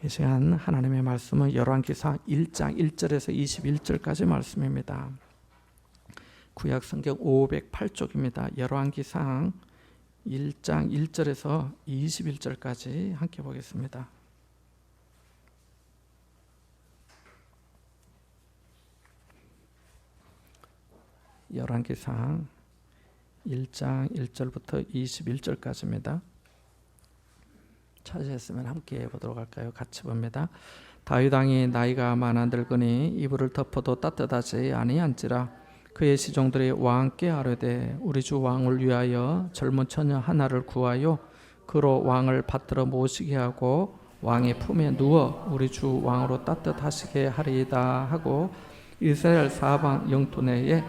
이 시간 하나님의 말씀은 열왕기상 1장 1절에서 21절까지 말씀입니다. 구약 성경 508쪽입니다. 열왕기상 1장 1절에서 21절까지 함께 보겠습니다. 열왕기상 1장 1절부터 21절까지입니다. 찾으셨으면 함께 보도록 할까요? 같이 봅니다. 다윗 왕이 나이가 많아 늙으니 이불을 덮어도 따뜻하지 아니한지라. 그의 시종들이 왕께 아뢰되 우리 주 왕을 위하여 젊은 처녀 하나를 구하여 그로 왕을 받들어 모시게 하고 왕의 품에 누워 우리 주 왕으로 따뜻하시게 하리이다 하고 이스라엘 사방 영토 내에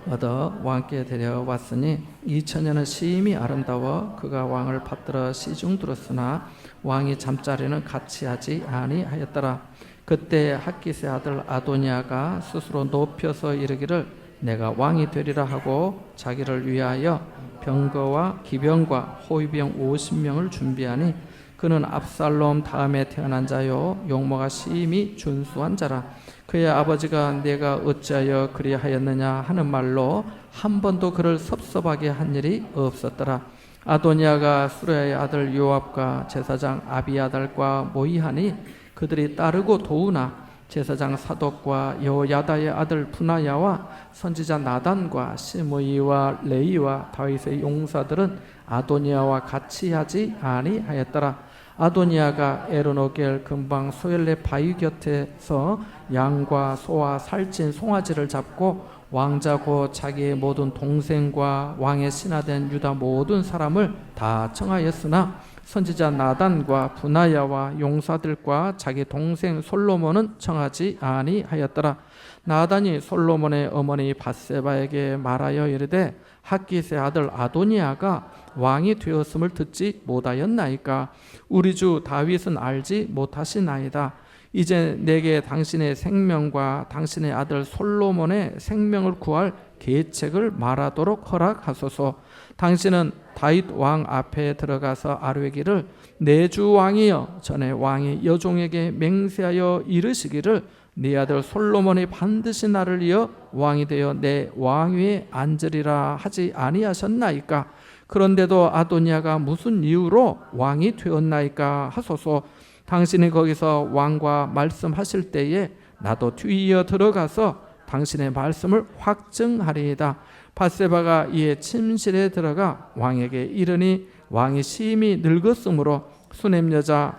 얻어 왕께 데려왔으니 이 처녀는 심히 아름다워 그가 왕을 받들어 시중 들었으나 왕이 잠자리는 같이 하지 아니하였더라. 그때 핫깃의 아들 아도니아가 스스로 높여서 이르기를 내가 왕이 되리라 하고 자기를 위하여 병거와 기병과 호위병 50명을 준비하니 그는 압살롬 다음에 태어난 자요 용모가 심히 준수한 자라. 그의 아버지가 내가 어찌하여 그리하였느냐 하는 말로 한 번도 그를 섭섭하게 한 일이 없었더라. 아도니아가 수레의 아들 요압과 제사장 아비아달과 모이하니 그들이 따르고 도우나 제사장 사독과 여호야다의 아들 분하야와 선지자 나단과 시므이와 레이와 다윗의 용사들은 아도니아와 같이 하지 아니하였더라. 아도니아가 에르노겔 근방 소엘레 바위 곁에서 양과 소와 살찐 송아지를 잡고 왕자고 자기의 모든 동생과 왕의 신하된 유다 모든 사람을 다 청하였으나 선지자 나단과 분하야와 용사들과 자기 동생 솔로몬은 청하지 아니하였더라. 나단이 솔로몬의 어머니 밧세바에게 말하여 이르되 핫깃의 아들 아도니아가 왕이 되었음을 듣지 못하였나이까. 우리 주 다윗은 알지 못하시나이다. 이제 내게 당신의 생명과 당신의 아들 솔로몬의 생명을 구할 계책을 말하도록 허락하소서. 당신은 다윗 왕 앞에 들어가서 아뢰기를 내 주 왕이여 전에 왕이 여종에게 맹세하여 이르시기를 네 아들 솔로몬이 반드시 나를 이어 왕이 되어 내 왕위에 앉으리라 하지 아니하셨나이까. 그런데도 아도니아가 무슨 이유로 왕이 되었나이까 하소서. 당신이 거기서 왕과 말씀하실 때에 나도 뒤이어 들어가서 당신의 말씀을 확증하리이다. 밧세바가 이에 침실에 들어가 왕에게 이르니 왕이 심히 늙었으므로 수냄 여자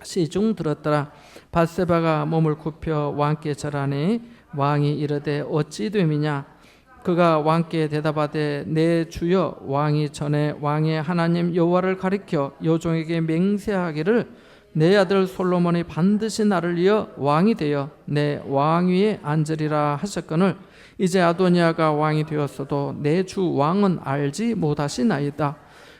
시중 들었더라. 밧세바가 몸을 굽혀 왕께 절하니 왕이 이르되 어찌 됨이냐. 그가 왕께 대답하되 내 주여 왕이 전에 왕의 하나님 여호와를 가리켜 여종에게 맹세하기를 내 아들 솔로몬이 반드시 나를 이어 왕이 되어 내 왕위에 앉으리라 하셨거늘 이제 아도니아가 왕이 되었어도 내 주 왕은 알지 못하시나이다.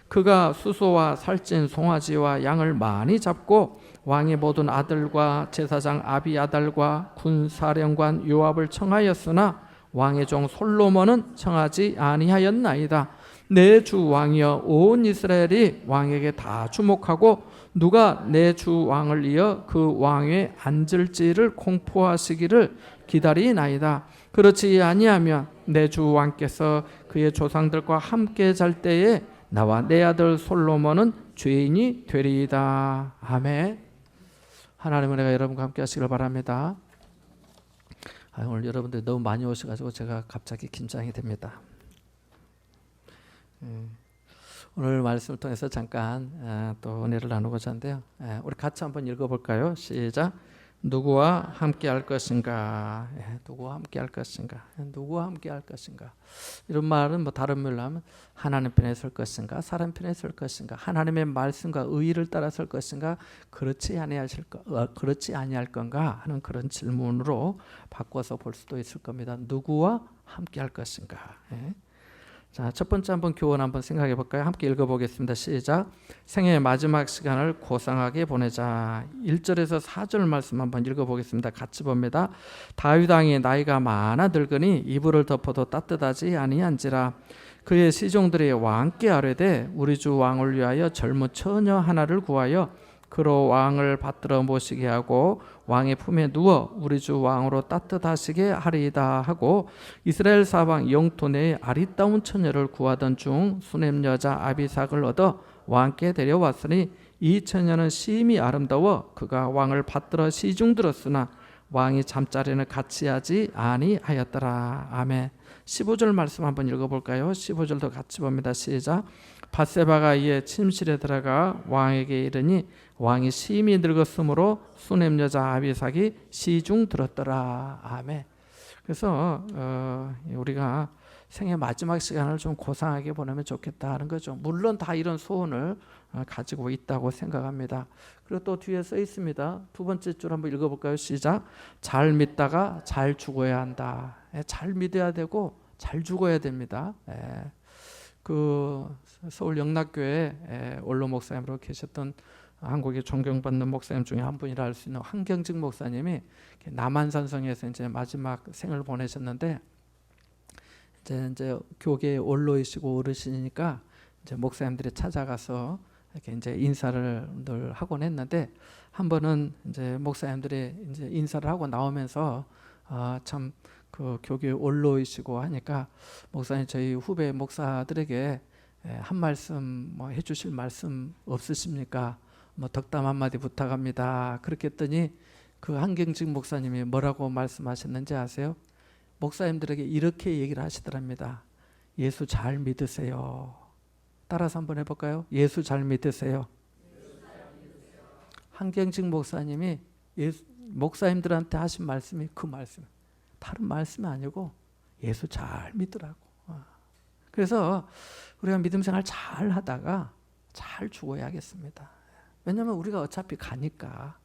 그가 수소와 살찐 송아지와 양을 많이 잡고 왕의 모든 아들과 제사장 아비아달과 군사령관 요압을 청하였으나 왕의 종 솔로몬은 청하지 아니하였나이다. 내 주 왕이여 온 이스라엘이 왕에게 다 주목하고 누가 내 주 왕을 이어 그 왕위에 앉을지를 공포하시기를 기다리나이다. 그렇지 아니하면 내 주 왕께서 그의 조상들과 함께 잘 때에 나와 내 아들 솔로몬은 죄인이 되리이다. 아멘. 하나님은 내가 여러분과 함께 하시길 바랍니다. 오늘 여러분들 너무 많이 오셔가지고 제가 갑자기 긴장이 됩니다. 오늘 말씀을 통해서 잠깐 또 은혜를 나누고자 하는데요. 우리 같이 한번 읽어볼까요? 시작. 누구와 함께 할 것인가? 누구와 함께 할 것인가? 누구와 함께 할 것인가? 이런 말은 뭐 다른 말로 하면 하나님 편에 설 것인가? 사람 편에 설 것인가? 하나님의 말씀과 의의를 따라 설 것인가? 그렇지 아니할 건가? 하는 그런 질문으로 바꿔서 볼 수도 있을 겁니다. 누구와 함께 할 것인가? 자, 첫 번째 한번 교훈 한번 생각해 볼까요? 함께 읽어보겠습니다. 시작. 생애의 마지막 시간을 고상하게 보내자. 1절에서 4절 말씀 한번 읽어보겠습니다. 같이 봅니다. 다윗 왕이 나이가 많아 늙으니 이불을 덮어도 따뜻하지 아니한지라. 그의 시종들이 왕께 아뢰되 우리 주 왕을 위하여 젊은 처녀 하나를 구하여 그로 왕을 받들어 모시게 하고 왕의 품에 누워 우리 주 왕으로 따뜻하시게 하리이다 하고 이스라엘 사방 영토 내에 아리따운 처녀를 구하던 중 수넴 여자 아비삭을 얻어 왕께 데려왔으니 이 처녀는 심히 아름다워 그가 왕을 받들어 시중 들었으나 왕이 잠자리는 같이 하지 아니하였더라. 아멘. 15절 말씀 한번 읽어볼까요? 15절도 같이 봅니다. 시작. 밧세바가 이에 침실에 들어가 왕에게 이르니 왕이 심히 늙었으므로 수넴 여자 아비삭이 시중 들었더라. 아멘. 그래서 우리가 생애 마지막 시간을 좀 고상하게 보내면 좋겠다 하는 거죠. 물론 다 이런 소원을 가지고 있다고 생각합니다. 그리고 또 뒤에 써 있습니다. 두 번째 줄 한번 읽어볼까요? 시작. 잘 믿다가 잘 죽어야 한다. 잘 믿어야 되고 잘 죽어야 됩니다. 그 서울 영락교회 원로 목사님으로 계셨던 한국의 존경받는 목사님 중에 한 분이라 할 수 있는 황경직 목사님이 남한산성에서 이제 마지막 생을 보내셨는데 이제 교계 원로이시고 어르신이니까 이제 목사님들이 찾아가서 이렇게 이제 인사를 늘 하곤 했는데 한 번은 이제 목사님들이 이제 인사를 하고 나오면서 참 그 교계 원로이시고 하니까 목사님 저희 후배 목사들에게 한 말씀 뭐 해주실 말씀 없으십니까? 뭐 덕담 한마디 부탁합니다. 그렇게 했더니 그 한경직 목사님이 뭐라고 말씀하셨는지 아세요? 목사님들에게 이렇게 얘기를 하시더랍니다. 예수 잘 믿으세요. 따라서 한번 해볼까요? 예수 잘 믿으세요. 한경직 목사님이 목사님들한테 하신 말씀이 그 말씀, 다른 말씀이 아니고 예수 잘 믿으라고. 그래서 우리가 믿음 생활 잘 하다가 잘 죽어야겠습니다. 왜냐하면 우리가 어차피 가니까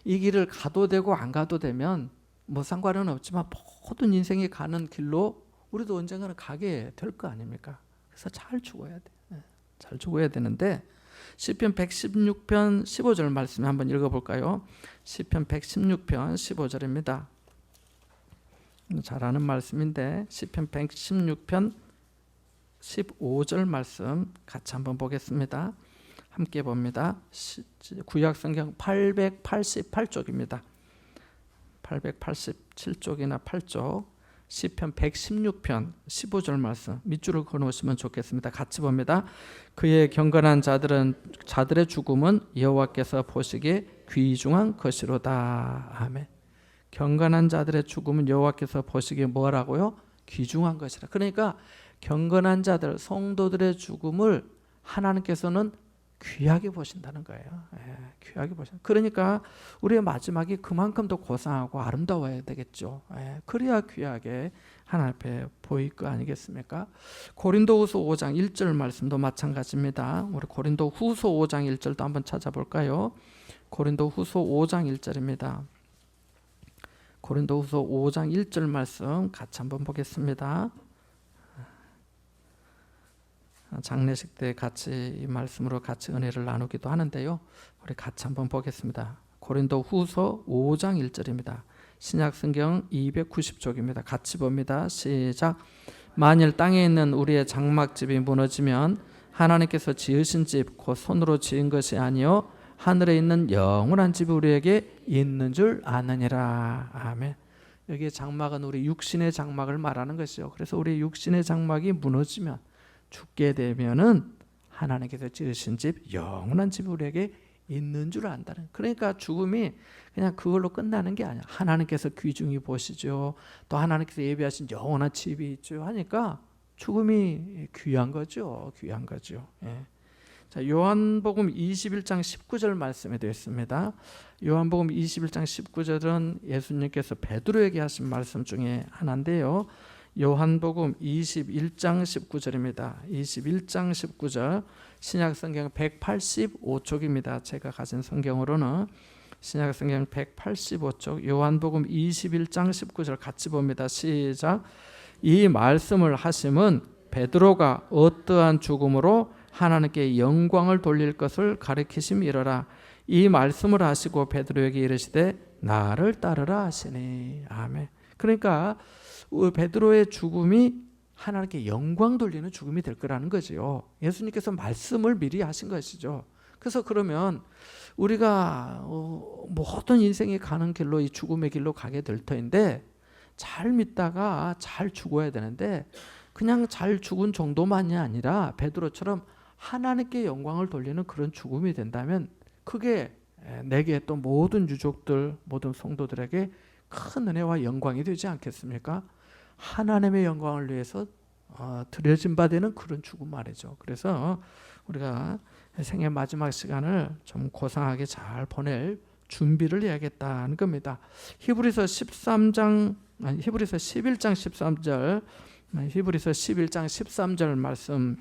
이 길을 가도 되고 안 가도 되면 뭐 상관은 없지만 모든 인생이 가는 길로 우리도 언젠가는 가게 될 거 아닙니까? 그래서 잘 죽어야 돼. 잘 죽어야 되는데 시편 116편 15절 말씀 한번 읽어볼까요? 시편 116편 15절입니다. 잘 아는 말씀인데 시편 116편 15절 말씀 같이 한번 보겠습니다. 함께 봅니다. 구약성경 888쪽입니다. 887쪽이나 8쪽 시편 116편 15절 말씀 밑줄을 그어놓으시면 좋겠습니다. 같이 봅니다. 그의 경건한 자들의 죽음은 여호와께서 보시기에 귀중한 것이로다. 아멘. 경건한 자들의 죽음은 여호와께서 보시기에 뭐라고요? 귀중한 것이라. 그러니까 경건한 자들, 성도들의 죽음을 하나님께서는 귀하게 보신다는 거예요. 귀하게 보신다. 그러니까 우리의 마지막이 그만큼 더 고상하고 아름다워야 되겠죠. 그래야 귀하게 하나님 앞에 보일 거 아니겠습니까? 고린도후서 5장 1절 말씀도 마찬가지입니다. 우리 고린도후서 5장 1절도 한번 찾아볼까요? 고린도후서 5장 1절입니다. 고린도후서 5장 1절 말씀 같이 한번 보겠습니다. 장례식 때 같이 이 말씀으로 같이 은혜를 나누기도 하는데요. 우리 같이 한번 보겠습니다. 고린도후서 5장 1절입니다. 신약성경 290쪽입니다. 같이 봅니다. 시작. 만일 땅에 있는 우리의 장막집이 무너지면 하나님께서 지으신 집 곧 손으로 지은 것이 아니요 하늘에 있는 영원한 집이 우리에게 있는 줄 아느니라. 아멘. 여기 장막은 우리 육신의 장막을 말하는 것이죠. 그래서 우리 육신의 장막이 무너지면 죽게 되면은 하나님께서 지으신 집, 영원한 집이 우리에게 있는 줄 안다는. 그러니까 죽음이 그냥 그걸로 끝나는 게 아니야. 하나님께서 귀중히 보시죠. 또 하나님께서 예비하신 영원한 집이 있죠. 하니까 죽음이 귀한 거죠. 귀한 거죠. 자, 요한복음 21장 19절 말씀에 되어 있습니다. 요한복음 21장 19절은 예수님께서 베드로에게 하신 말씀 중에 하나인데요. 요한복음 21장 19절입니다. 21장 19절 신약성경 185쪽입니다. 제가 가진 성경으로는 신약성경 185쪽 요한복음 21장 19절 같이 봅니다. 시작. 이 말씀을 하심은 베드로가 어떠한 죽음으로 하나님께 영광을 돌릴 것을 가리키심이로라. 이 말씀을 하시고 베드로에게 이르시되 나를 따르라 하시니. 아멘. 그러니까 베드로의 죽음이 하나님께 영광 돌리는 죽음이 될 거라는 거지요. 예수님께서 말씀을 미리 하신 것이죠. 그래서 그러면 우리가 모든 인생이 가는 길로 이 죽음의 길로 가게 될 터인데 잘 믿다가 잘 죽어야 되는데 그냥 잘 죽은 정도만이 아니라 베드로처럼 하나님께 영광을 돌리는 그런 죽음이 된다면 그게 내게 또 모든 유족들 모든 성도들에게 큰 은혜와 영광이 되지 않겠습니까? 하나님의 영광을 위해서 드려진 바 되는 그런 죽음 말이죠. 그래서 우리가 생애 마지막 시간을 좀 고상하게 잘 보낼 준비를 해야겠다는 겁니다. 히브리서 11장 13절 히브리서 11장 13절 말씀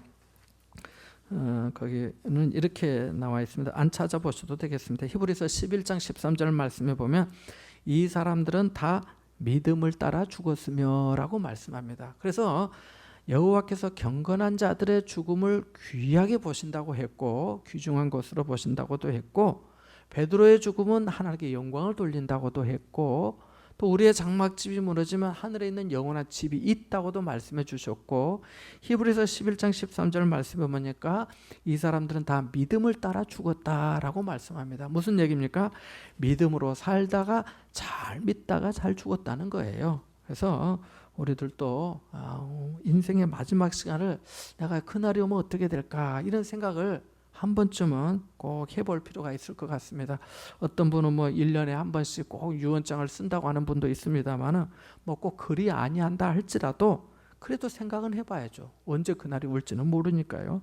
거기는 이렇게 나와 있습니다. 안 찾아보셔도 되겠습니다. 히브리서 11장 13절 말씀에 보면 이 사람들은 다 믿음을 따라 죽었으며 라고 말씀합니다. 그래서 여호와께서 경건한 자들의 죽음을 귀하게 보신다고 했고 귀중한 것으로 보신다고도 했고 베드로의 죽음은 하나님께 영광을 돌린다고도 했고 또 우리의 장막집이 무너지면 하늘에 있는 영원한 집이 있다고도 말씀해 주셨고 히브리서 11장 13절 말씀해 보니까 이 사람들은 다 믿음을 따라 죽었다라고 말씀합니다. 무슨 얘기입니까? 믿음으로 살다가 잘 믿다가 잘 죽었다는 거예요. 그래서 우리들도 인생의 마지막 시간을 내가 그날이 오면 어떻게 될까 이런 생각을 한 번쯤은 꼭 해볼 필요가 있을 것 같습니다. 어떤 분은 뭐 1년에 한 번씩 꼭 유언장을 쓴다고 하는 분도 있습니다만은 뭐 꼭 그리 아니한다 할지라도 그래도 생각은 해봐야죠. 언제 그날이 올지는 모르니까요.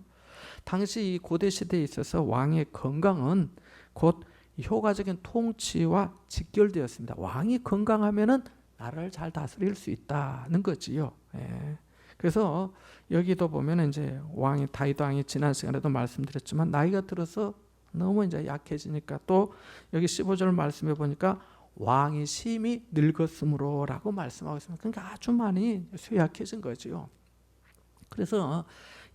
당시 이 고대 시대에 있어서 왕의 건강은 곧 효과적인 통치와 직결되었습니다. 왕이 건강하면은 나라를 잘 다스릴 수 있다는 거지요. 예. 그래서 여기도 보면 이제 왕이 다윗 왕이 지난 시간에도 말씀드렸지만 나이가 들어서 너무 이제 약해지니까 또 여기 15절 말씀해 보니까 왕이 심히 늙었으므로라고 말씀하고 있습니다. 그러니까 아주 많이 쇠약해진 거지요. 그래서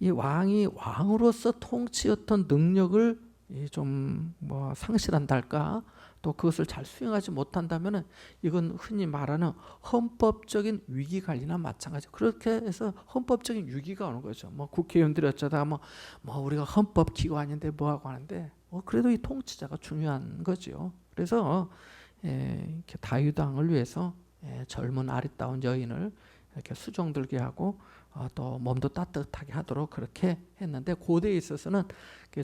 이 왕이 왕으로서 통치 어떤 능력을 좀 뭐 상실한달까 또 그것을 잘 수행하지 못한다면은 이건 흔히 말하는 헌법적인 위기 관리나 마찬가지. 그렇게 해서 헌법적인 위기가 오는 거죠. 뭐 국회의원들이 어쩌다가 뭐 우리가 헌법 기관인데 뭐 하고 하는데 그래도 이 통치자가 중요한 거죠. 그래서 이렇게 다윗 왕을 위해서 젊은 아리따운 여인을 이렇게 수종들게 하고 또 몸도 따뜻하게 하도록 그렇게 했는데 고대에 있어서는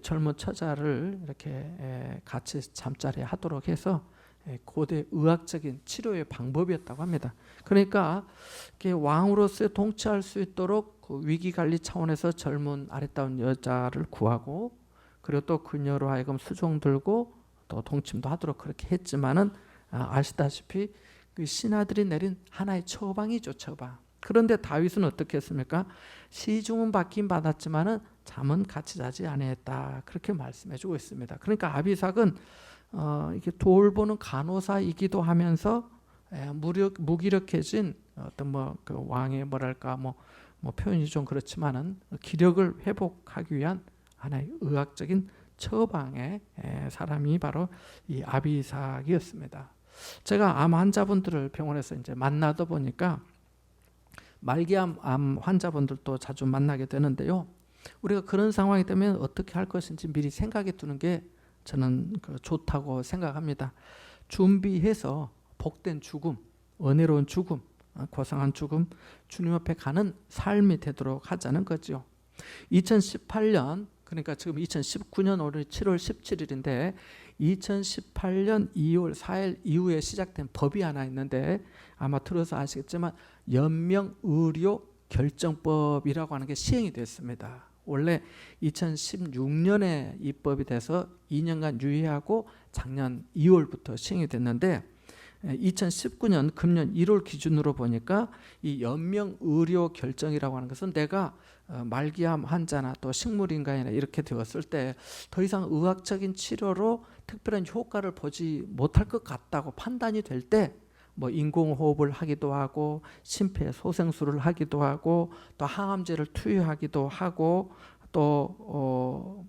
젊은 처자를 이렇게 같이 잠자리 하도록 해서 고대 의학적인 치료의 방법이었다고 합니다. 그러니까 왕으로서 통치할 수 있도록 그 위기관리 차원에서 젊은 아리따운 여자를 구하고 그리고 또 그녀로 하여금 수종들고 또 동침도 하도록 그렇게 했지만은 아시다시피 그 신하들이 내린 하나의 처방이죠. 처방. 그런데 다윗은 어떻게 했습니까? 시중은 받긴 받았지만은 잠은 같이 자지 아니했다. 그렇게 말씀해주고 있습니다. 그러니까 아비삭은 이게 돌보는 간호사이기도 하면서 무기력해진 어떤 그 왕의 뭐랄까 뭐 표현이 좀 그렇지만은 기력을 회복하기 위한 하나의 의학적인 처방의 사람이 바로 이 아비삭이었습니다. 제가 암 환자분들을 병원에서 이제 만나다 보니까 말기암 환자분들도 자주 만나게 되는데요. 우리가 그런 상황이 되면 어떻게 할 것인지 미리 생각해 두는 게 저는 좋다고 생각합니다. 준비해서 복된 죽음, 은혜로운 죽음, 고상한 죽음, 주님 앞에 가는 삶이 되도록 하자는 거죠. 2018년 그러니까 지금 2019년 오늘 7월 17일인데 2018년 2월 4일 이후에 시작된 법이 하나 있는데 아마 들어서 아시겠지만 연명의료결정법이라고 하는 게 시행이 됐습니다. 원래 2016년에 입법이 돼서 2년간 유예하고 작년 2월부터 시행이 됐는데 2019년 금년 1월 기준으로 보니까 이 연명의료결정이라고 하는 것은 내가 말기암 환자나 또 식물인간이나 이렇게 되었을 때 더 이상 의학적인 치료로 특별한 효과를 보지 못할 것 같다고 판단이 될 때 뭐 인공호흡을 하기도 하고 심폐소생술을 하기도 하고 또 항암제를 투여하기도 하고 또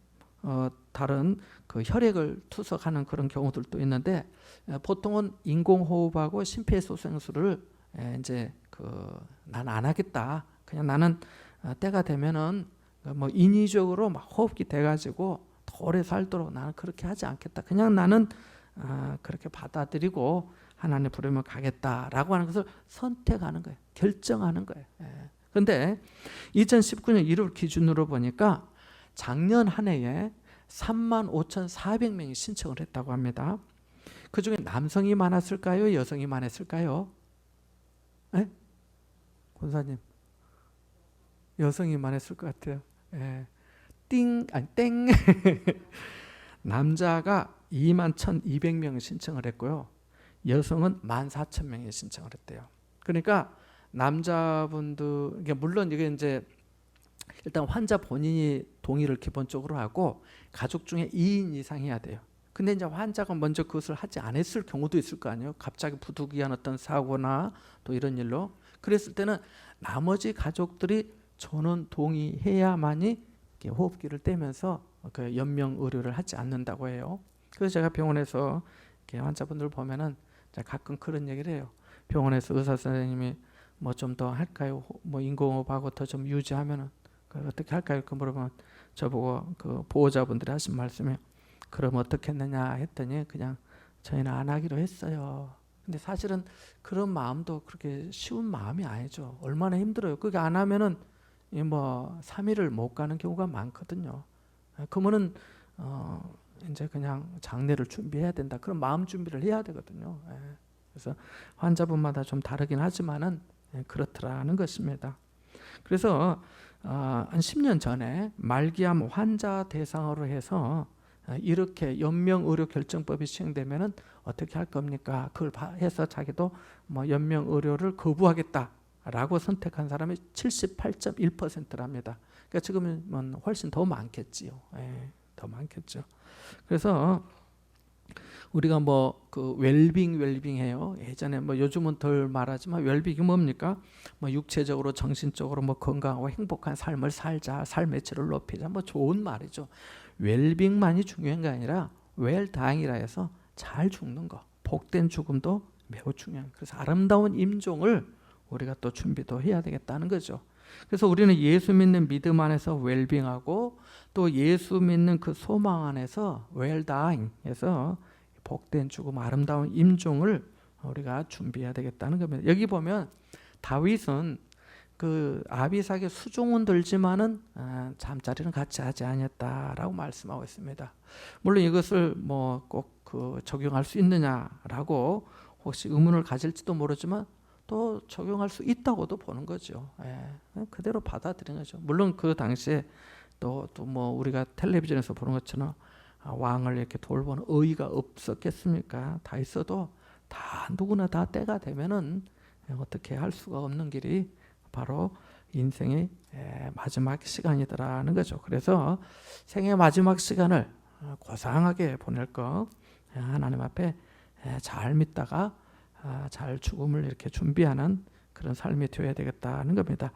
다른 그 혈액을 투석하는 그런 경우들도 있는데 보통은 인공호흡하고 심폐소생술을 이제 난 안 하겠다. 그냥 나는 때가 되면은 뭐 인위적으로 막 호흡기 돼가지고 더 오래 살도록 나는 그렇게 하지 않겠다. 그냥 나는 그렇게 받아들이고 하나님 부르면 가겠다라고 하는 것을 선택하는 거예요. 결정하는 거예요. 그런데 2019년 1월 기준으로 보니까 작년 한 해에 35,400명이 신청을 했다고 합니다. 그 중에 남성이 많았을까요? 여성이 많았을까요? 네? 권사님, 여성이 많았을 것 같아요. 땡. 남자가 21,200명이 신청을 했고요. 여성은 14,000명이 신청을 했대요. 그러니까 남자분들, 물론 이게 이제 일단 환자 본인이 동의를 기본적으로 하고 가족 중에 2인 이상 해야 돼요. 근데 이제 환자가 먼저 그것을 하지 않았을 경우도 있을 거 아니에요. 갑자기 부득이한 어떤 사고나 또 이런 일로. 그랬을 때는 나머지 가족들이 전원 동의해야만이 호흡기를 떼면서 그 연명 의료를 하지 않는다고 해요. 그래서 제가 병원에서 환자분들 보면은 가끔 그런 얘기를 해요. 병원에서 의사 선생님이 뭐 좀 더 할까요? 뭐 인공호흡하고 더 좀 유지하면은 어떻게 할까요? 이렇게 물어보면 저보고 그 보호자분들이 하신 말씀이 그럼 어떻게 했느냐 했더니 그냥 저희는 안 하기로 했어요. 근데 사실은 그런 마음도 그렇게 쉬운 마음이 아니죠. 얼마나 힘들어요. 그게 안 하면은 뭐 3일을 못 가는 경우가 많거든요. 그러면은 이제 그냥 장례를 준비해야 된다. 그런 마음 준비를 해야 되거든요. 그래서 환자분마다 좀 다르긴 하지만은 그렇더라는 것입니다. 그래서 한 10년 전에 말기암 환자 대상으로 해서 이렇게 연명의료 결정법이 시행되면은 어떻게 할 겁니까? 그걸 해서 자기도 뭐 연명의료를 거부하겠다라고 선택한 사람이 78.1%랍니다. 그러니까 지금은 훨씬 더 많겠지요. 더 많겠죠. 그래서 우리가 뭐 그 웰빙 해요. 예전에 뭐 요즘은 덜 말하지만 웰빙이 뭡니까? 뭐 육체적으로 정신적으로 뭐 건강하고 행복한 삶을 살자, 삶의 질을 높이자, 뭐 좋은 말이죠. 웰빙만이 중요한 게 아니라 웰다잉이라 해서 잘 죽는 거, 복된 죽음도 매우 중요한. 그래서 아름다운 임종을 우리가 또 준비도 해야 되겠다는 거죠. 그래서 우리는 예수 믿는 믿음 안에서 웰빙하고 또 예수 믿는 그 소망 안에서 웰다잉에서 복된 죽음, 아름다운 임종을 우리가 준비해야 되겠다는 겁니다. 여기 보면 다윗은 그 아비삭의 수종은 들지만은 잠자리는 같이 하지 아니었다라고 말씀하고 있습니다. 물론 이것을 뭐 꼭 그 적용할 수 있느냐라고 혹시 의문을 가질지도 모르지만 또 적용할 수 있다고도 보는 거죠. 그대로 받아들이는 거죠. 물론 그 당시에 또 뭐 우리가 텔레비전에서 보는 것처럼 왕을 이렇게 돌보는 의의가 없었겠습니까? 다 있어도 다 누구나 다 때가 되면은 어떻게 할 수가 없는 길이 바로 인생의 마지막 시간이더라는 거죠. 그래서 생의 마지막 시간을 고상하게 보낼 거 하나님 앞에 잘 믿다가 잘 죽음을 이렇게 준비하는 그런 삶이 되어야 되겠다는 겁니다.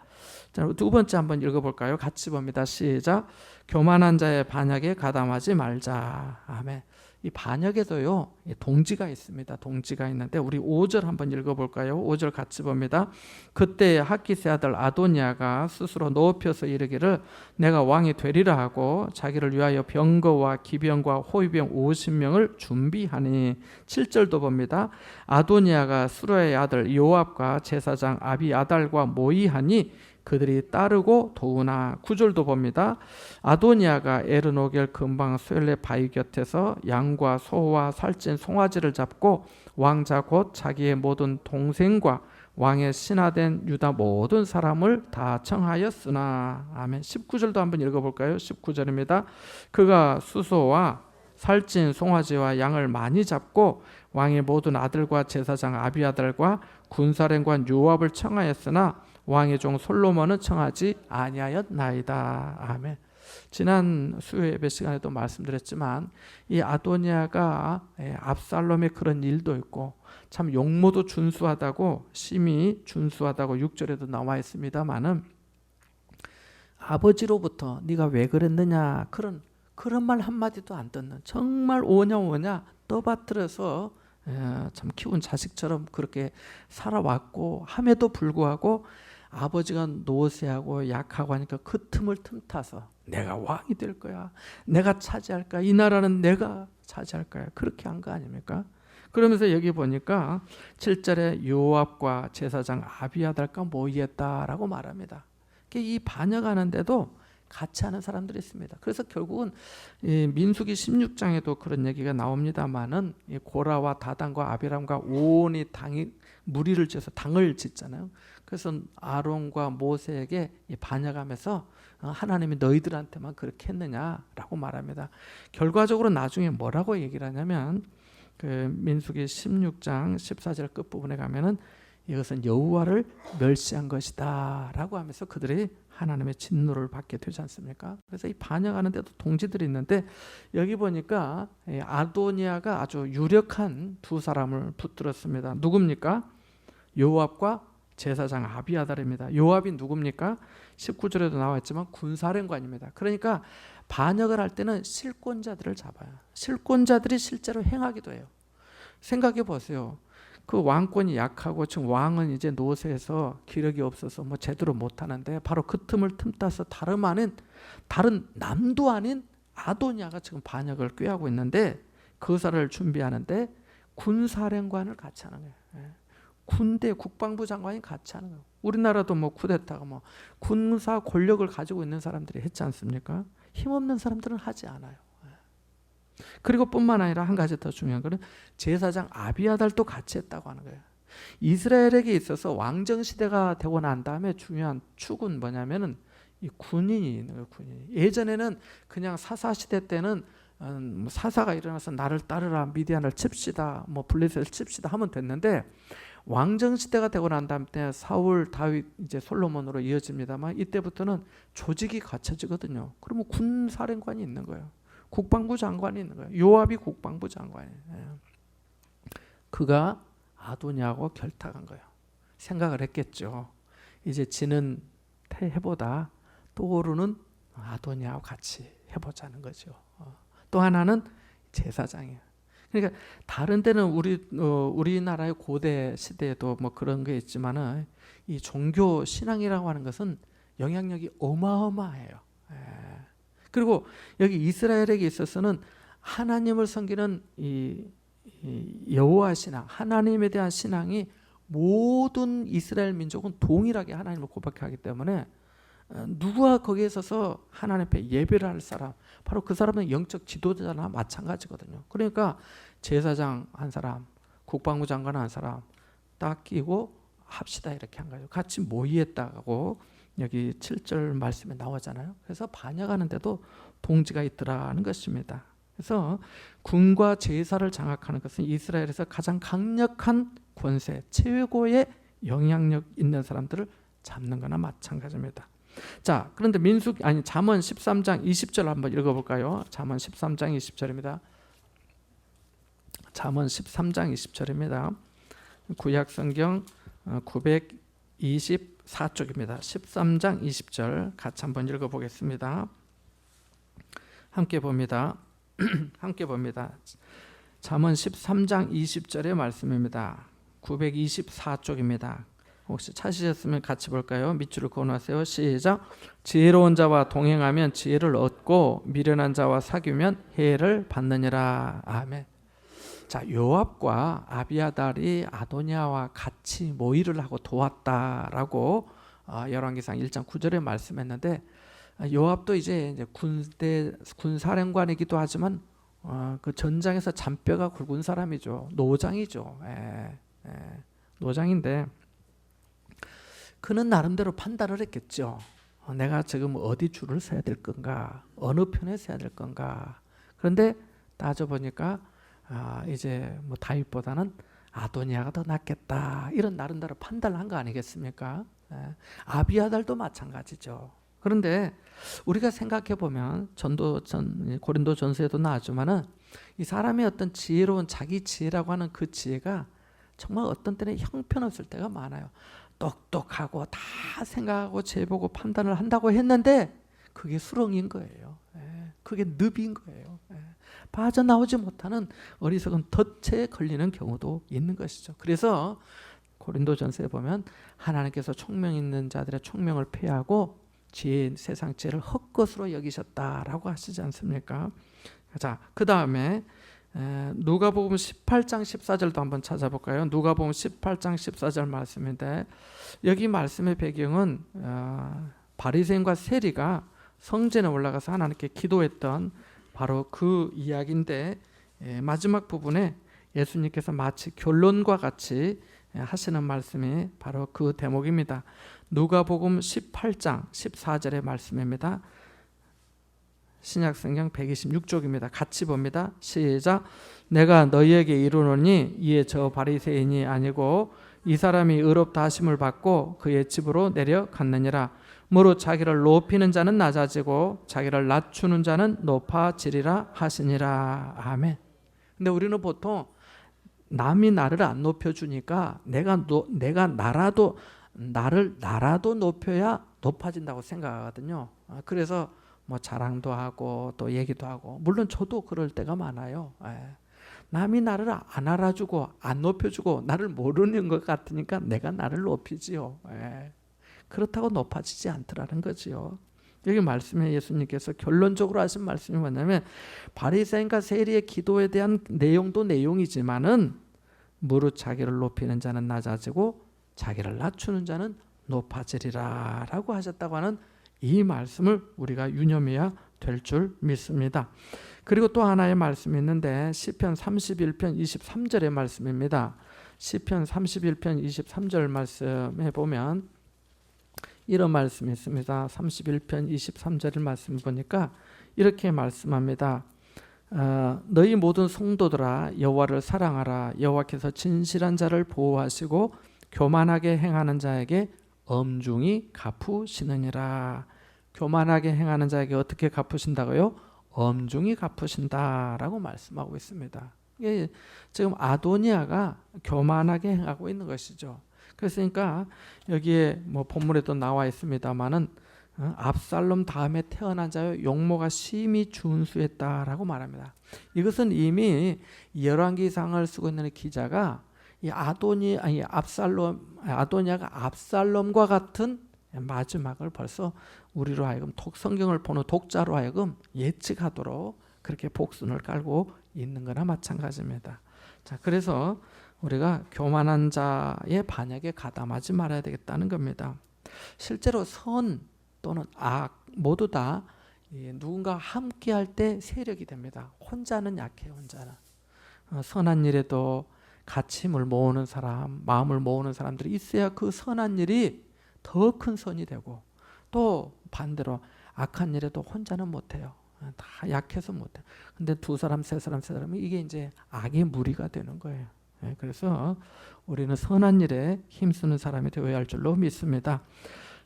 자, 두 번째 한번 읽어볼까요? 같이 봅니다. 시작. 교만한 자의 반역에 가담하지 말자. 아멘. 이 반역에도요 동지가 있습니다. 동지가 있는데 우리 5절 한번 읽어볼까요? 5절 같이 봅니다. 그때 학기세 아들 아도니아가 스스로 높여서 이르기를 내가 왕이 되리라 하고 자기를 위하여 병거와 기병과 호위병 50명을 준비하니 7절도 봅니다. 아도니아가 수르의 아들 요압과 제사장 아비아달과 모의하니 그들이 따르고 도우나 9절도 봅니다. 아도니아가 에르노겔 근방 수엘레 바위 곁에서 양과 소와 살찐 송아지를 잡고 왕자 곧 자기의 모든 동생과 왕의 신하된 유다 모든 사람을 다 청하였으나 아멘. 19절도 한번 읽어볼까요? 19절입니다. 그가 수소와 살찐 송아지와 양을 많이 잡고 왕의 모든 아들과 제사장 아비아달과 군사령관 요압을 청하였으나 왕의 종 솔로몬은 청하지 아니하였나이다. 아멘. 지난 수요 예배 시간에도 말씀드렸지만 이 아도니아가 압살롬의 그런 일도 있고 참 용모도 준수하다고 심히 준수하다고 6절에도 나와 있습니다만은 아버지로부터 네가 왜 그랬느냐 그런 말 한마디도 안 듣는 정말 오냐 떠받들어서 참 키운 자식처럼 그렇게 살아왔고 함에도 불구하고 아버지가 노쇠하고 약하고 하니까 그 틈을 틈타서 내가 왕이 될 거야, 내가 차지할 거야, 이 나라는 내가 차지할 거야, 그렇게 한 거 아닙니까? 그러면서 여기 보니까 7절에 요압과 제사장 아비아달과 모이겠다라고 말합니다. 이 반역하는데도 같이 하는 사람들이 있습니다. 그래서 결국은 민수기 16장에도 그런 얘기가 나옵니다만은 고라와 다단과 아비람과 온이 당이 무리를 지어서 당을 짓잖아요. 그래서 아론과 모세에게 반역하면서 하나님이 너희들한테만 그렇게 했느냐라고 말합니다. 결과적으로 나중에 뭐라고 얘기를 하냐면 그 민수기 16장 14절 끝부분에 가면은 이것은 여호와를 멸시한 것이다 라고 하면서 그들이 하나님의 진노를 받게 되지 않습니까? 그래서 이 반역하는 데도 동지들이 있는데 여기 보니까 아도니아가 아주 유력한 두 사람을 붙들었습니다. 누굽니까? 요압과 제사장 아비아달입니다. 요압이 누굽니까? 19절에도 나와 있지만 군사령관입니다. 그러니까 반역을 할 때는 실권자들을 잡아요. 실권자들이 실제로 행하기도 해요. 생각해 보세요. 그 왕권이 약하고 지금 왕은 이제 노쇠해서 기력이 없어서 뭐 제대로 못하는데 바로 그 틈을 틈타서 다른 남도 아닌 아도니아가 지금 반역을 꾀하고 있는데 거사를 준비하는데 군사령관을 같이 하는 거예요. 군대 국방부 장관이 같이 하는 거예요. 우리나라도 뭐 쿠데타가 뭐 군사 권력을 가지고 있는 사람들이 했지 않습니까? 힘없는 사람들은 하지 않아요. 그리고 뿐만 아니라 한 가지 더 중요한 것은 제사장 아비아달도 같이 했다고 하는 거예요. 이스라엘에게 있어서 왕정 시대가 되고 난 다음에 중요한 축은 뭐냐면은 이 군인이 있는 거예요. 군인이. 예전에는 그냥 사사 시대 때는 사사가 일어나서 나를 따르라, 미디안을 칩시다, 뭐 블레셋을 칩시다 하면 됐는데 왕정 시대가 되고 난 다음 때 사울, 다윗, 이제 솔로몬으로 이어집니다만 이때부터는 조직이 갖춰지거든요. 그러면 군사령관이 있는 거예요. 국방부 장관이 있는 거예요. 요압이 국방부 장관이에요. 그가 아도니아하고 결탁한 거예요. 생각을 했겠죠. 이제 지는 해보다 떠오르는 아도니아하고 같이 해보자는 거죠. 또 하나는 제사장이에요. 그러니까 다른 데는 우리나라의 고대 시대에도 뭐 그런 게 있지만은 이 종교 신앙이라고 하는 것은 영향력이 어마어마해요. 그리고 여기 이스라엘에게 있어서는 하나님을 섬기는 이 여호와 신앙, 하나님에 대한 신앙이 모든 이스라엘 민족은 동일하게 하나님을 고백하기 때문에 누가 거기에 서서 하나님 앞에 예배를 할 사람, 바로 그 사람은 영적 지도자나 마찬가지거든요. 그러니까 제사장 한 사람, 국방부 장관 한 사람 딱 끼고 합시다 이렇게 한 거죠. 같이 모이겠다고 여기 7절 말씀에 나오잖아요. 그래서 반역하는데도 동지가 있더라는 것입니다. 그래서 군과 제사를 장악하는 것은 이스라엘에서 가장 강력한 권세, 최고의 영향력 있는 사람들을 잡는 거나 마찬가지입니다. 자, 그런데 잠언 13장 20절 한번 읽어볼까요? 잠언 13장 20절입니다. 잠언 13장 20절입니다. 구약성경 924쪽입니다. 13장 20절 같이 한번 읽어보겠습니다. 함께 봅니다. 함께 봅니다. 잠언 13장 20절의 말씀입니다. 924쪽입니다. 혹시 찾으셨으면 같이 볼까요? 밑줄을 그어놓으세요. 시작. 지혜로운 자와 동행하면 지혜를 얻고 미련한 자와 사귀면 해를 받느니라. 아멘. 자, 요압과 아비아달이 아도니아와 같이 모의를 하고 도왔다라고 열왕기상 1장 9절에 말씀했는데 요압도 이제 군사령관이기도 하지만 그 전장에서 잔뼈가 굵은 사람이죠. 노장이죠. 노장인데 그는 나름대로 판단을 했겠죠. 내가 지금 어디 줄을 서야 될 건가, 어느 편에 서야 될 건가. 그런데 따져보니까 이제 뭐 다윗보다는 아도니아가 더 낫겠다, 이런 나름대로 판단을 한 거 아니겠습니까? 아비아달도 마찬가지죠. 그런데 우리가 생각해 보면 고린도 전서에도 나왔지만은 이 사람의 어떤 지혜로운 자기 지혜라고 하는 그 지혜가 정말 어떤 때는 형편없을 때가 많아요. 똑똑하고 다 생각하고 재보고 판단을 한다고 했는데 그게 수렁인 거예요. 그게 늪인 거예요. 빠져나오지 못하는 어리석은 덫에 걸리는 경우도 있는 것이죠. 그래서 고린도전서에 보면 하나님께서 총명 있는 자들의 총명을 폐하고 세상 지혜를 헛것으로 여기셨다라고 하시지 않습니까? 자, 그 다음에 누가복음 18장 14절도 한번 찾아볼까요? 누가복음 18장 14절 말씀인데 여기 말씀의 배경은 바리새인과 세리가 성전에 올라가서 하나님께 기도했던 바로 그 이야기인데 마지막 부분에 예수님께서 마치 결론과 같이 하시는 말씀이 바로 그 대목입니다. 누가복음 18장 14절의 말씀입니다. 신약성경 126쪽입니다. 같이 봅니다. 시작. 내가 너희에게 이르노니 이에 저 바리새인이 아니고 이 사람이 의롭다 하심을 받고 그의 집으로 내려갔느니라. 무릇 자기를 높이는 자는 낮아지고 자기를 낮추는 자는 높아지리라 하시니라. 아멘. 근데 우리는 보통 남이 나를 안 높여주니까 나라도 높여야 높아진다고 생각하거든요. 그래서 뭐 자랑도 하고 또 얘기도 하고, 물론 저도 그럴 때가 많아요. 남이 나를 안 알아주고 안 높여주고 나를 모르는 것 같으니까 내가 나를 높이지요. 그렇다고 높아지지 않더라는 거지요. 여기 말씀에 예수님께서 결론적으로 하신 말씀이 뭐냐면 바리새인과 세리의 기도에 대한 내용도 내용이지만은 무릇 자기를 높이는 자는 낮아지고 자기를 낮추는 자는 높아지리라 라고 하셨다고 하는 이 말씀을 우리가 유념해야 될 줄 믿습니다. 그리고 또 하나의 말씀이 있는데 시편 31편 23절의 말씀입니다. 시편 31편 23절 말씀에 보면 이런 말씀이 있습니다. 31편 23절의 말씀을 보니까 이렇게 말씀합니다. 너희 모든 성도들아 여호와를 사랑하라. 여호와께서 진실한 자를 보호하시고 교만하게 행하는 자에게 엄중히 갚으시느니라. 교만하게 행하는 자에게 어떻게 갚으신다고요? 엄중히 갚으신다라고 말씀하고 있습니다. 이게 지금 아도니아가 교만하게 행하고 있는 것이죠. 그러니까 여기에 뭐 본문에도 나와 있습니다만은 압살롬 다음에 태어난 자여 용모가 심히 준수했다라고 말합니다. 이것은 이미 열왕기상을 쓰고 있는 기자가 이 아도니아가 압살롬과 같은 마지막을 벌써 우리로 하여금 성경을 보는 독자로 하여금 예측하도록 그렇게 복순을 깔고 있는 거나 마찬가지입니다. 자, 그래서 우리가 교만한 자의 반역에 가담하지 말아야 되겠다는 겁니다. 실제로 선 또는 악 모두 다 누군가 함께 할 때 세력이 됩니다. 혼자는 약해요. 혼자는. 선한 일에도 같이 힘을 모으는 사람, 마음을 모으는 사람들이 있어야 그 선한 일이 더 큰 선이 되고, 또 반대로 악한 일에도 혼자는 못해요. 다 약해서 못해요. 근데 두 사람, 세 사람이 이게 이제 악의 무리가 되는 거예요. 그래서 우리는 선한 일에 힘쓰는 사람이 되어야 할 줄로 믿습니다.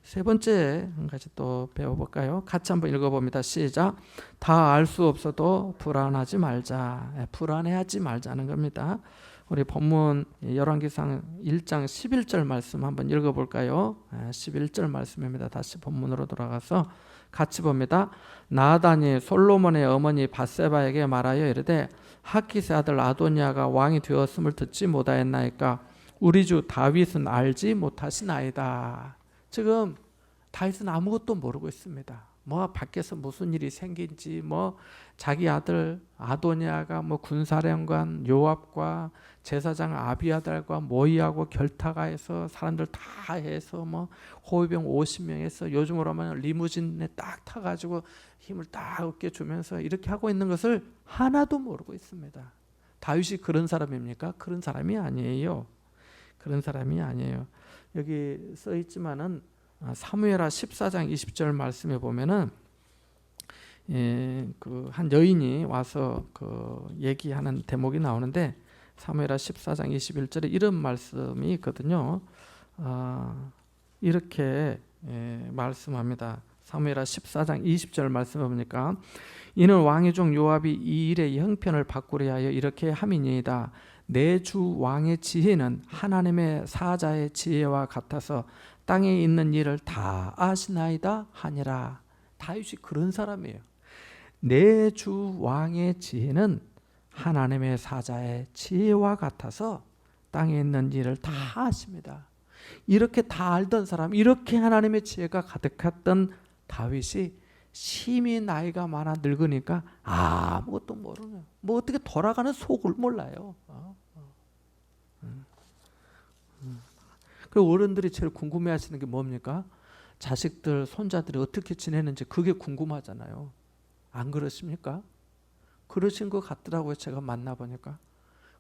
세 번째 한 가지 또 배워볼까요? 같이 한번 읽어봅니다. 시작. 다 알 수 없어도 불안하지 말자. 불안해하지 말자는 겁니다. 우리 본문 열왕기상 1장 11절 말씀 한번 읽어볼까요? 11절 말씀입니다. 다시 본문으로 돌아가서 같이 봅니다. 나단이 솔로몬의 어머니 밧세바에게 말하여 이르되 하깃의 아들 아도니아가 왕이 되었음을 듣지 못하였나이까 우리 주 다윗은 알지 못하시나이다. 지금 다윗은 아무것도 모르고 있습니다. 뭐 밖에서 무슨 일이 생긴지, 뭐 자기 아들 아도니아가 뭐 군사령관 요압과 제사장 아비아달과 모이하고 결타가 해서 사람들 다 해서 뭐 호위병 50명에서 요즘으로 하면 리무진에 딱 타가지고 힘을 딱 어깨 주면서 이렇게 하고 있는 것을 하나도 모르고 있습니다. 다윗이 그런 사람입니까? 그런 사람이 아니에요. 그런 사람이 아니에요. 여기 써 있지만은 사무엘하 14장 20절 말씀에 보면은 그 한 여인이 와서 그 얘기하는 대목이 나오는데 사무엘하 14장 21절에 이런 말씀이 있거든요. 이렇게 말씀합니다. 사무엘하 14장 20절 말씀을 보니까 이는 왕의 종 요압이 이 일의 형편을 바꾸려 하여 이렇게 함이니이다. 내 주 왕의 지혜는 하나님의 사자의 지혜와 같아서 땅에 있는 일을 다 아시나이다 하니라. 다윗이 그런 사람이에요. 내 주 왕의 지혜는 하나님의 사자의 지혜와 같아서 땅에 있는 일을 다 아십니다. 이렇게 다 알던 사람, 이렇게 하나님의 지혜가 가득했던 다윗이 심히 나이가 많아 늙으니까 아무것도 모르는, 뭐 어떻게 돌아가는 속을 몰라요. 그리고 어른들이 제일 궁금해하시는 게 뭡니까? 자식들, 손자들이 어떻게 지내는지 그게 궁금하잖아요. 안 그렇습니까? 그러신 것 같더라고요. 제가 만나보니까.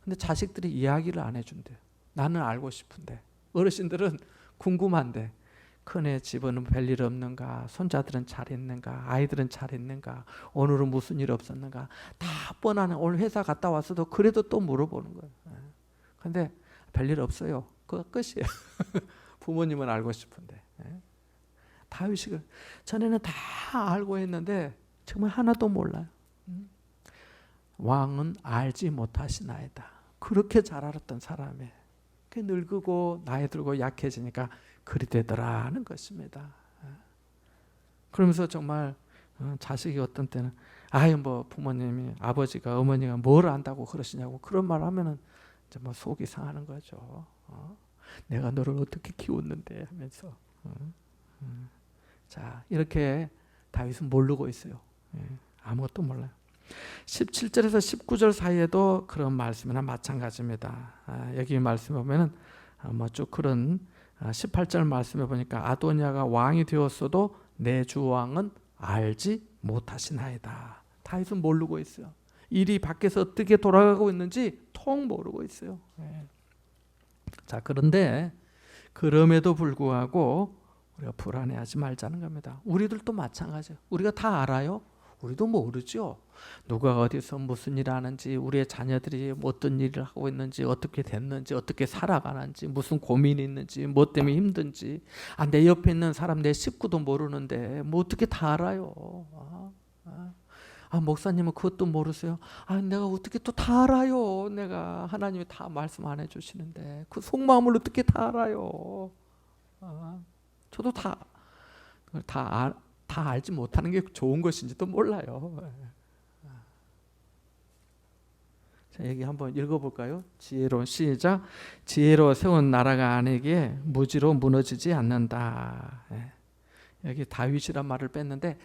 근데 자식들이 이야기를 안 해준대요. 나는 알고 싶은데. 어르신들은 궁금한데 큰애 집은 별일 없는가, 손자들은 잘 있는가, 아이들은 잘 있는가, 오늘은 무슨 일 없었는가, 다 뻔하네. 오늘 회사 갔다 왔어도 그래도 또 물어보는 거예요. 근데 별일 없어요. 그거 끝이에요. 부모님은 알고 싶은데. 다윗이 전에는 다 알고 했는데 정말 하나도 몰라요. 왕은 알지 못하시나이다. 그렇게 잘 알았던 사람이 늙고 나이 들고 약해지니까 그리 되더라는 것입니다. 그러면서 정말 자식이 어떤 때는 뭐 부모님이, 아버지가, 어머니가 뭘 안다고 그러시냐고 그런 말 하면은 이제 뭐 속이 상하는 거죠. 내가 너를 어떻게 키웠는데 하면서. 자, 이렇게 다윗은 모르고 있어요. 아무것도 몰라요. 17절에서 19절 사이에도 그런 말씀이나 마찬가지입니다. 여기 말씀에 보면은 쭉 그런 18절 말씀에 보니까 아도니아가 왕이 되었어도 내 주 왕은 알지 못하시나이다. 다윗은 모르고 있어요. 일이 밖에서 어떻게 돌아가고 있는지 통 모르고 있어요. 자, 그런데 그럼에도 불구하고 우리가 불안해하지 말자는 겁니다. 우리들도 마찬가지예요. 우리가 다 알아요? 우리도 모르죠. 누가 어디서 무슨 일을 하는지, 우리의 자녀들이 어떤 일을 하고 있는지, 어떻게 됐는지, 어떻게 살아가는지, 무슨 고민이 있는지, 뭐 때문에 힘든지. 내 옆에 있는 사람, 내 식구도 모르는데 뭐 어떻게 다 알아요. 목사님은 그것도 모르세요? 내가 어떻게 또 다 알아요. 내가 하나님이 다 말씀 안 해주시는데 그 속마음을 어떻게 다 알아요. 저도 다 알지 못하는 게 좋은 것인지도 몰라요. 자, 여기 한번 읽어볼까요? 지혜로 시작. 지혜로 세운 나라가 아니기에 무지로 무너지지 않는다. 여기 다윗이란 말을 뺐는데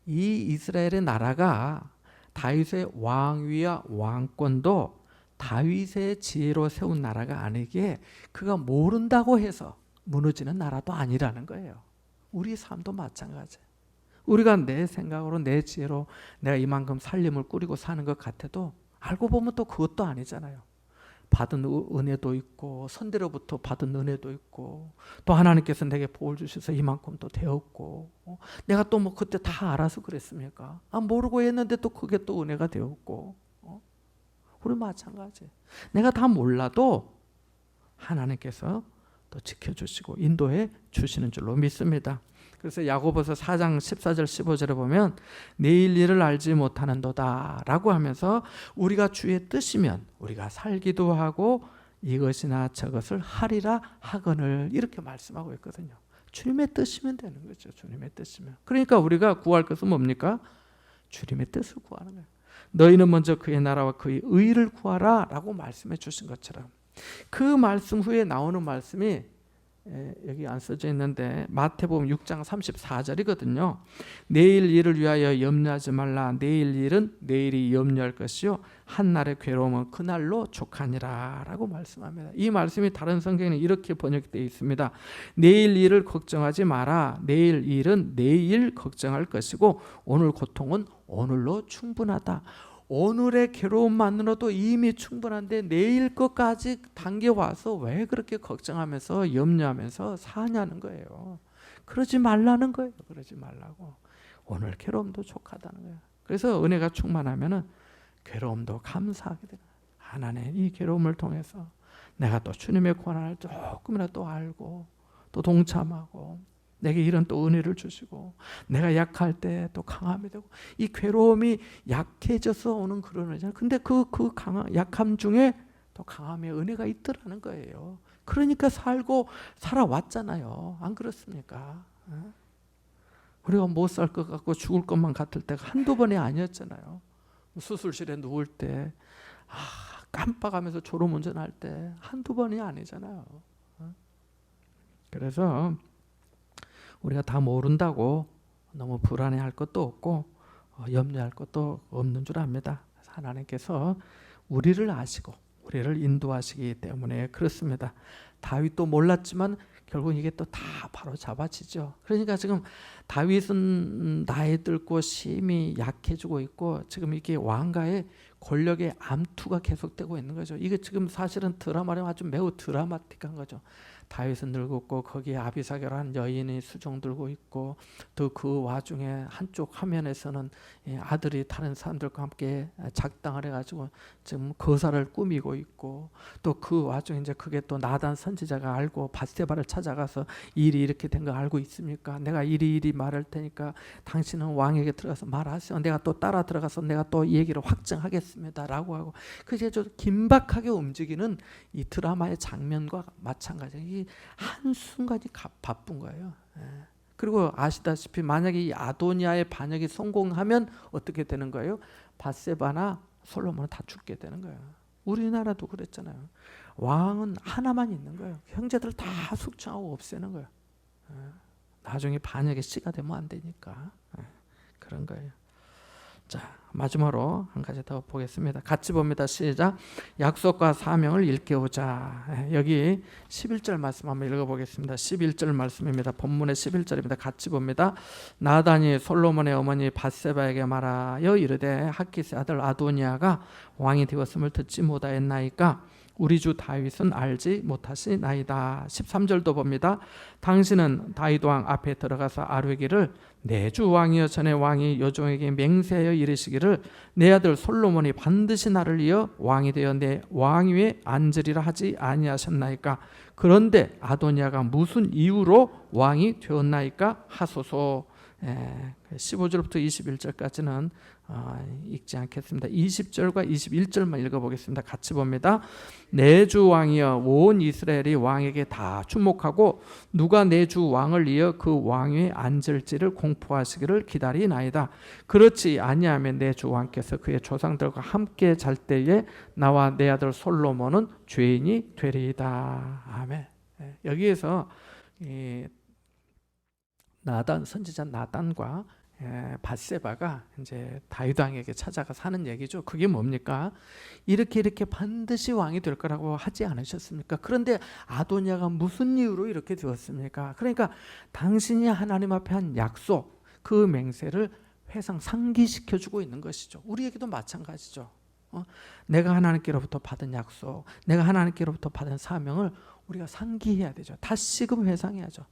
이 이스라엘의 나라가 다윗의 왕위와 왕권도 다윗의 지혜로 세운 나라가 아니기에 그가 모른다고 해서 무너지는 나라도 아니라는 거예요. 우리 삶도 마찬가지예요. 우리가 내 생각으로 내 지혜로 내가 이만큼 살림을 꾸리고 사는 것 같아도 알고 보면 또 그것도 아니잖아요. 받은 은혜도 있고 선대로부터 받은 은혜도 있고 또 하나님께서 내게 복을 주셔서 이만큼 또 되었고 내가 또 뭐 그때 다 알아서 그랬습니까? 모르고 했는데 또 그게 또 은혜가 되었고 우리 마찬가지. 내가 다 몰라도 하나님께서 또 지켜주시고 인도해 주시는 줄로 믿습니다. 그래서 야고보서 4장 14절 15절에 보면 내일 일을 알지 못하는도다 라고 하면서 우리가 주의 뜻이면 우리가 살기도 하고 이것이나 저것을 하리라 하거늘 이렇게 말씀하고 있거든요. 주님의 뜻이면 되는 거죠. 주님의 뜻이면. 그러니까 우리가 구할 것은 뭡니까? 주님의 뜻을 구하는 거예요. 너희는 먼저 그의 나라와 그의 의를 구하라 라고 말씀해 주신 것처럼 그 말씀 후에 나오는 말씀이 여기 안 써져 있는데 마태복음 6장 34절이거든요. 내일 일을 위하여 염려하지 말라. 내일 일은 내일이 염려할 것이요 한날의 괴로움은 그날로 족하니라 라고 말씀합니다. 이 말씀이 다른 성경에는 이렇게 번역되어 있습니다. 내일 일을 걱정하지 마라. 내일 일은 내일 걱정할 것이고 오늘 고통은 오늘로 충분하다. 오늘의 괴로움만으로도 이미 충분한데 내일 것까지 당겨와서 왜 그렇게 걱정하면서 염려하면서 사냐는 거예요. 그러지 말라는 거예요. 그러지 말라고. 오늘 괴로움도 족하다는 거예요. 그래서 은혜가 충만하면은 괴로움도 감사하게 되는 거예요. 하나님 이 괴로움을 통해서 내가 또 주님의 권한을 조금이라도 또 알고 또 동참하고 내게 이런 또 은혜를 주시고 내가 약할 때 또 강함이 되고 이 괴로움이 약해져서 오는 그런 은혜잖아요. 근데 그 약함 중에 또 강함의 은혜가 있더라는 거예요. 그러니까 살아왔잖아요. 안 그렇습니까? 우리가 못 살 것 같고 죽을 것만 같을 때가 한두 번이 아니었잖아요. 수술실에 누울 때 깜빡하면서 졸음운전할 때 한두 번이 아니잖아요. 그래서 우리가 다 모른다고 너무 불안해할 것도 없고 염려할 것도 없는 줄 압니다. 하나님께서 우리를 아시고 우리를 인도하시기 때문에 그렇습니다. 다윗도 몰랐지만 결국 이게 또 다 바로 잡아지죠. 그러니까 지금 다윗은 나이 들고 심히 약해지고 있고 지금 이게 왕가의 권력의 암투가 계속되고 있는 거죠. 이게 지금 사실은 드라마로 아주 매우 드라마틱한 거죠. 다윗은 늙었고 거기에 아비삭이라는 여인이 수종 들고 있고 또 그 와중에 한쪽 화면에서는 아들이 다른 사람들과 함께 작당을 해가지고 지금 거사를 꾸미고 있고 또 그 와중에 이제 그게 또 나단 선지자가 알고 밧세바를 찾아가서 일이 이렇게 된 거 알고 있습니까? 내가 이리 말할 테니까 당신은 왕에게 들어가서 말하세요. 내가 또 따라 들어가서 내가 또 얘기를 확증하겠습니다라고 하고 그게 좀 긴박하게 움직이는 이 드라마의 장면과 마찬가지예요. 한순간이 바쁜 거예요. 그리고 아시다시피 만약에 이 아도니아의 반역이 성공하면 어떻게 되는 거예요? 밧세바나 솔로몬은 다 죽게 되는 거예요. 우리나라도 그랬잖아요. 왕은 하나만 있는 거예요. 형제들 다 숙청하고 없애는 거예요. 나중에 반역의 씨가 되면 안 되니까 그런 거예요. 자, 마지막으로 한 가지 더 보겠습니다. 같이 봅니다. 시작. 약속과 사명을 일깨우자. 여기 11절 말씀 한번 읽어보겠습니다. 11절 말씀입니다. 본문의 11절입니다. 같이 봅니다. 나단이 솔로몬의 어머니 밧세바에게 말하여 이르되 학기스 아들 아도니아가 왕이 되었음을 듣지 못하였나이까 우리 주 다윗은 알지 못하시나이다. 13절도 봅니다. 당신은 다윗 왕 앞에 들어가서 아뢰기를 내 주 왕이여 전에 왕이 여종에게 맹세하여 이르시기를 내 아들 솔로몬이 반드시 나를 이어 왕이 되어 내 왕위에 앉으리라 하지 아니하셨나이까. 그런데 아도니아가 무슨 이유로 왕이 되었나이까 하소서. 15절부터 21절까지는 읽지 않겠습니다. 20절과 21절만 읽어보겠습니다. 같이 봅니다. 내 주 왕이여 온 이스라엘이 왕에게 다 주목하고 누가 내 주 왕을 이어 그 왕위에 앉을지를 공포하시기를 기다리나이다. 그렇지 아니하면 내 주 왕께서 그의 조상들과 함께 잘 때에 나와 내 아들 솔로몬은 죄인이 되리이다. 아멘. 여기에서 나단 선지자 나단과 밧세바가 이제 다윗 왕에게 찾아가서 하는 얘기죠. 그게 뭡니까? 이렇게 반드시 왕이 될 거라고 하지 않으셨습니까? 그런데 아도니아가 무슨 이유로 이렇게 되었습니까? 그러니까 당신이 하나님 앞에 한 약속, 그 맹세를 회상 상기시켜주고 있는 것이죠. 우리에게도 마찬가지죠. 내가 하나님께로부터 받은 약속, 내가 하나님께로부터 받은 사명을 우리가 상기해야 되죠. 다시금 회상해야죠.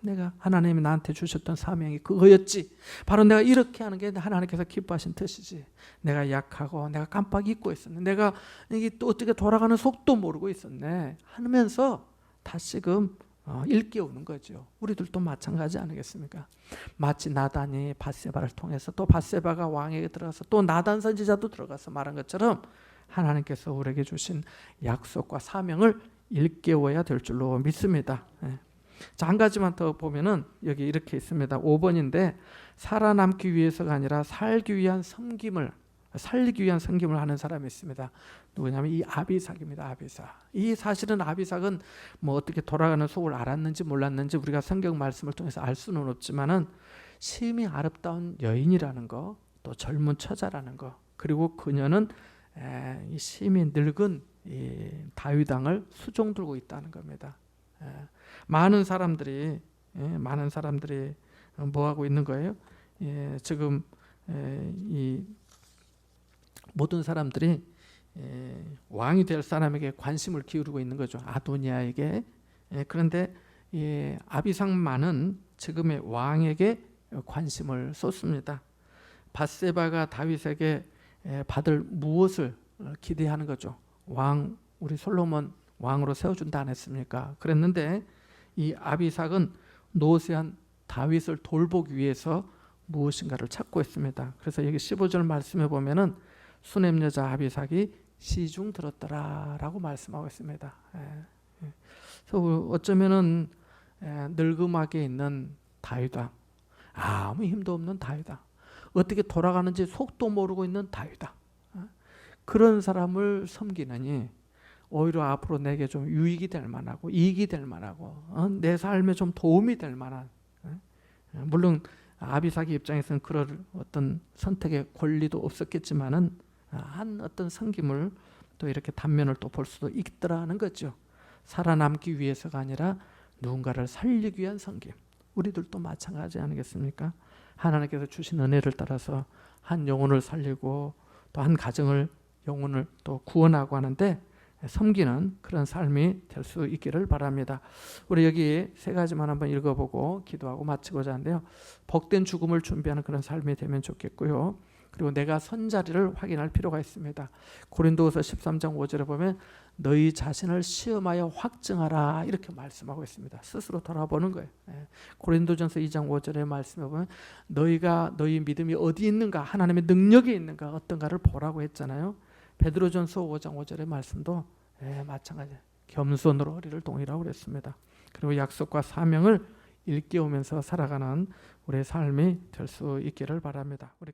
내가 하나님이 나한테 주셨던 사명이 그거였지. 바로 내가 이렇게 하는 게 하나님께서 기뻐하신 뜻이지. 내가 약하고 내가 깜빡 잊고 있었네. 내가 이게 또 어떻게 돌아가는 속도 모르고 있었네. 하면서 다시금 일깨우는 거죠. 우리들도 마찬가지 아니겠습니까? 마치 나단이 밧세바를 통해서 또 밧세바가 왕에게 들어가서 또 나단 선지자도 들어가서 말한 것처럼 하나님께서 우리에게 주신 약속과 사명을 일깨워야 될 줄로 믿습니다. 자, 한 가지만 더 보면은 여기 이렇게 있습니다. 5번인데 살아남기 위해서가 아니라 살기 위한 섬김을 하는 사람이 있습니다. 누구냐면 이 아비삭입니다. 아비삭. 이 사실은 아비삭은 뭐 어떻게 돌아가는 속을 알았는지 몰랐는지 우리가 성경 말씀을 통해서 알 수는 없지만은 심히 아름다운 여인이라는 거, 또 젊은 처자라는 거, 그리고 그녀는 이 심히 늙은 이 다윗 왕을 수종 들고 있다는 겁니다. 많은 사람들이 뭐 하고 있는 거예요? 지금 이 모든 사람들이 왕이 될 사람에게 관심을 기울이고 있는 거죠. 아도니아에게. 그런데 아비삭만은 지금의 왕에게 관심을 쏟습니다. 밧세바가 다윗에게 받을 무엇을 기대하는 거죠. 우리 솔로몬 왕으로 세워준다 안 했습니까? 그랬는데 이 아비삭은 노쇠한 다윗을 돌보기 위해서 무엇인가를 찾고 있습니다. 그래서 여기 15절 말씀에 보면은 수넴 여자 아비삭이 시중 들었더라라고 말씀하고 있습니다. 그래서 어쩌면은 늙음하게 있는 다윗왕, 아무 힘도 없는 다윗왕, 어떻게 돌아가는지 속도 모르고 있는 다윗왕, 그런 사람을 섬기느니 오히려 앞으로 내게 좀 유익이 될 만하고 이익이 될 만하고 내 삶에 좀 도움이 될 만한, 물론 아비삭의 입장에서는 그런 어떤 선택의 권리도 없었겠지만은 한 어떤 섬김을 또 이렇게 단면을 또 볼 수도 있더라는 거죠. 살아남기 위해서가 아니라 누군가를 살리기 위한 섬김. 우리들도 마찬가지 아니겠습니까? 하나님께서 주신 은혜를 따라서 한 영혼을 살리고 또 한 가정을 영혼을 또 구원하고 하는데 섬기는 그런 삶이 될 수 있기를 바랍니다. 우리 여기 세 가지만 한번 읽어보고 기도하고 마치고자 하는데요. 복된 죽음을 준비하는 그런 삶이 되면 좋겠고요. 그리고 내가 선 자리를 확인할 필요가 있습니다. 고린도후서 13장 5절에 보면 너희 자신을 시험하여 확증하라 이렇게 말씀하고 있습니다. 스스로 돌아보는 거예요. 고린도전서 2장 5절의 말씀에 보면 너희가 너희 믿음이 어디 있는가, 하나님의 능력이 있는가 어떤가를 보라고 했잖아요. 베드로전서 5장 5절의 말씀도 마찬가지예요. 겸손으로 허리를 동이라고 그랬습니다. 그리고 약속과 사명을 일깨우면서 살아가는 우리의 삶이 될 수 있기를 바랍니다. 우리